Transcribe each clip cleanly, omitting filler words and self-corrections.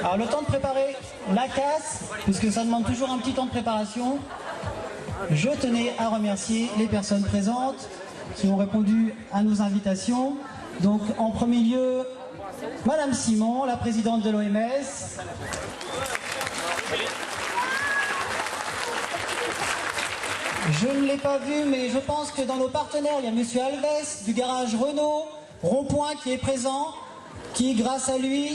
Alors le temps de préparer la casse, puisque ça demande toujours un petit temps de préparation, je tenais à remercier les personnes présentes qui ont répondu à nos invitations. Donc en premier lieu, Madame Simon, la présidente de l'OMS. Je ne l'ai pas vu, mais je pense que dans nos partenaires, il y a Monsieur Alves du garage Renault, Rond-Point qui est présent, qui grâce à lui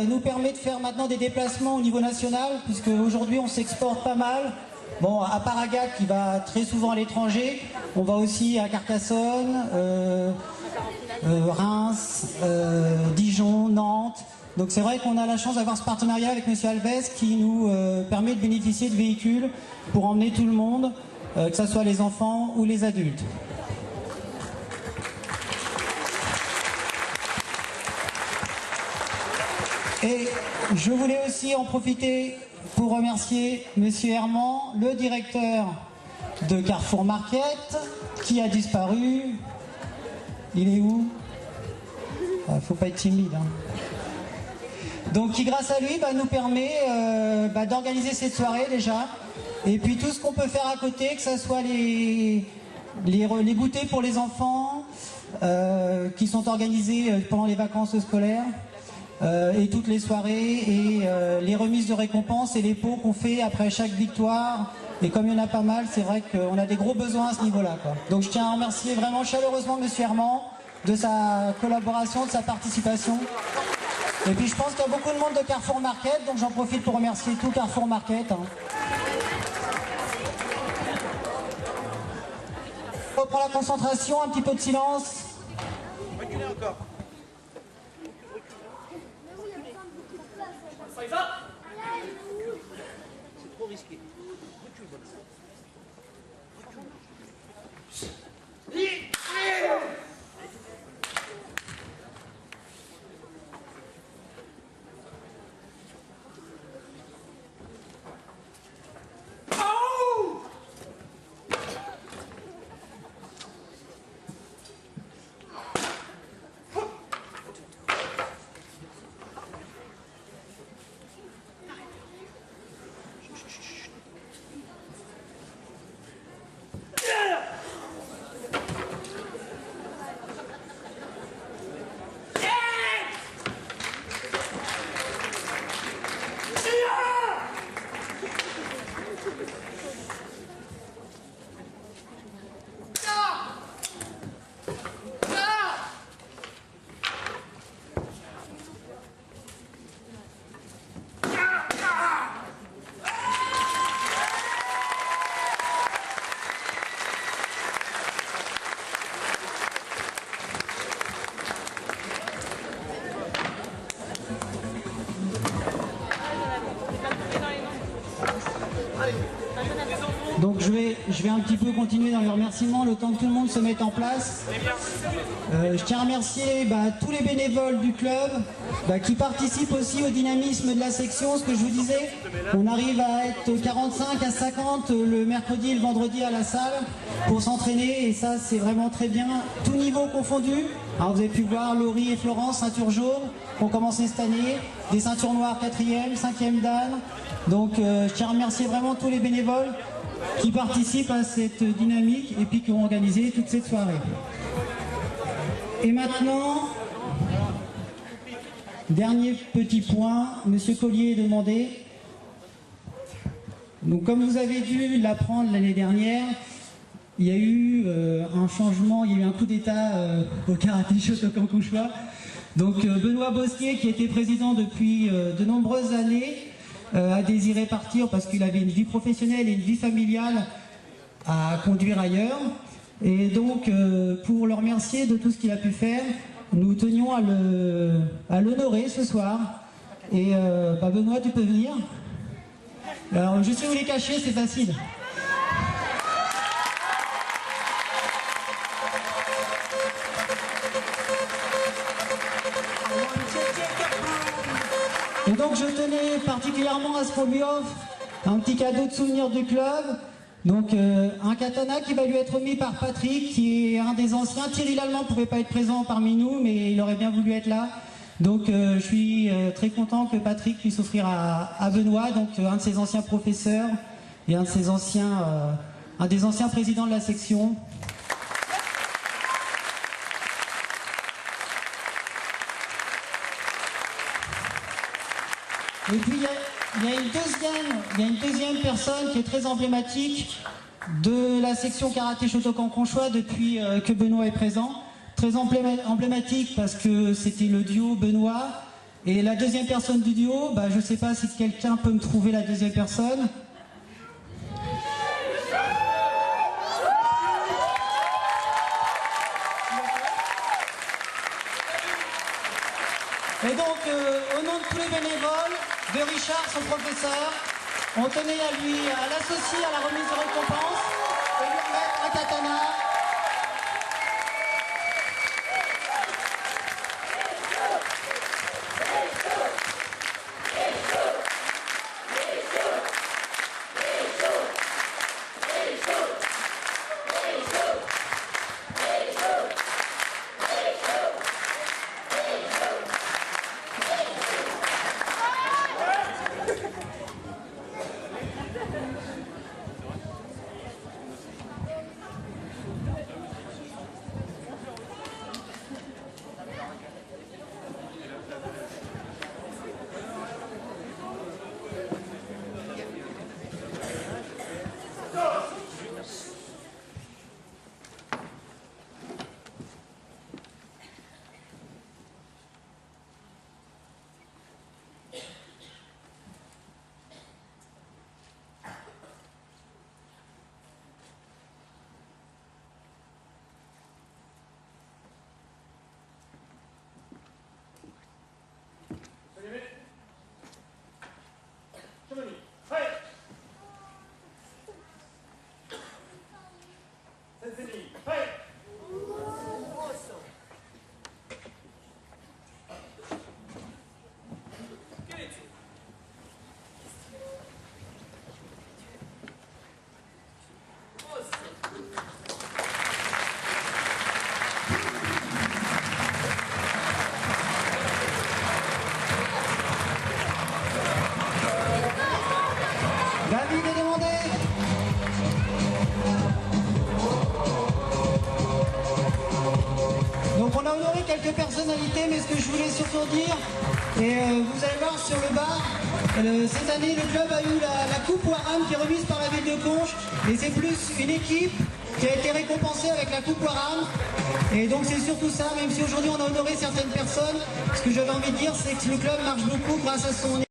nous permet de faire maintenant des déplacements au niveau national, puisque aujourd'hui on s'exporte pas mal. Bon, à part Agathe qui va très souvent à l'étranger, on va aussi à Carcassonne, Reims, Dijon, Nantes. Donc c'est vrai qu'on a la chance d'avoir ce partenariat avec Monsieur Alves qui nous permet de bénéficier de véhicules pour emmener tout le monde, que ce soit les enfants ou les adultes. Et je voulais aussi en profiter pour remercier Monsieur Herman, le directeur de Carrefour Market, qui a disparu. Il est où? Faut pas être timide. Hein. Donc qui grâce à lui nous permet d'organiser cette soirée déjà. Et puis tout ce qu'on peut faire à côté, que ce soit les goûters pour les enfants qui sont organisés pendant les vacances scolaires. Et toutes les soirées et les remises de récompenses et les pots qu'on fait après chaque victoire. Et comme il y en a pas mal, c'est vrai qu'on a des gros besoins à ce niveau-là. Donc je tiens à remercier vraiment chaleureusement Monsieur Herman de sa collaboration, de sa participation. Et puis je pense qu'il y a beaucoup de monde de Carrefour Market, donc j'en profite pour remercier tout Carrefour Market. On reprend la concentration, un petit peu de silence. Reculez encore. C'est trop risqué. Recule, voilà. Donc je vais un petit peu continuer dans les remerciements le temps que tout le monde se mette en place. Je tiens à remercier tous les bénévoles du club qui participent aussi au dynamisme de la section. Ce que je vous disais, on arrive à être 45 à 50 le mercredi et le vendredi à la salle pour s'entraîner et ça c'est vraiment très bien, tout niveau confondu. Alors vous avez pu voir Laurie et Florence, ceinture jaune, qui ont commencé cette année, des ceintures noires 4e, 5e dan. Donc je tiens à remercier vraiment tous les bénévoles qui participent à cette dynamique et puis qui ont organisé toute cette soirée. Et maintenant, dernier petit point, Monsieur Collier est demandé. Donc comme vous avez dû l'apprendre l'année dernière, il y a eu un changement, il y a eu un coup d'état au karaté Shotokan-Kushwa. Donc Benoît Bosquier, qui était président depuis de nombreuses années, a désiré partir parce qu'il avait une vie professionnelle et une vie familiale à conduire ailleurs. Et donc, pour le remercier de tout ce qu'il a pu faire, nous tenions à l'honorer ce soir. Et Benoît, tu peux venir. Alors, je sais où les cacher, c'est facile. Et donc je tenais particulièrement à ce qu'on lui offre un petit cadeau de souvenir du club. Donc un katana qui va lui être remis par Patrick, qui est un des anciens. Thierry Lallemand ne pouvait pas être présent parmi nous, mais il aurait bien voulu être là. Donc je suis très content que Patrick puisse offrir à Benoît, donc un de ses anciens professeurs et un des anciens présidents de la section. Et puis il y a une deuxième personne qui est très emblématique de la section karaté Shotokan Conchois depuis que Benoît est présent. Très emblématique parce que c'était le duo Benoît. Et la deuxième personne du duo, je ne sais pas si quelqu'un peut me trouver la deuxième personne. Et donc, au nom de tous les bénévoles, de Richard, son professeur, on tenait à l'associer à la remise de récompense et lui remettre un katana. Personnalité, mais ce que je voulais surtout dire, et vous allez voir sur le bar, cette année le club a eu la coupe Waram qui est remise par la ville de Conches, et c'est plus une équipe qui a été récompensée avec la coupe Waram, et donc c'est surtout ça, même si aujourd'hui on a honoré certaines personnes, ce que j'avais envie de dire c'est que le club marche beaucoup grâce à son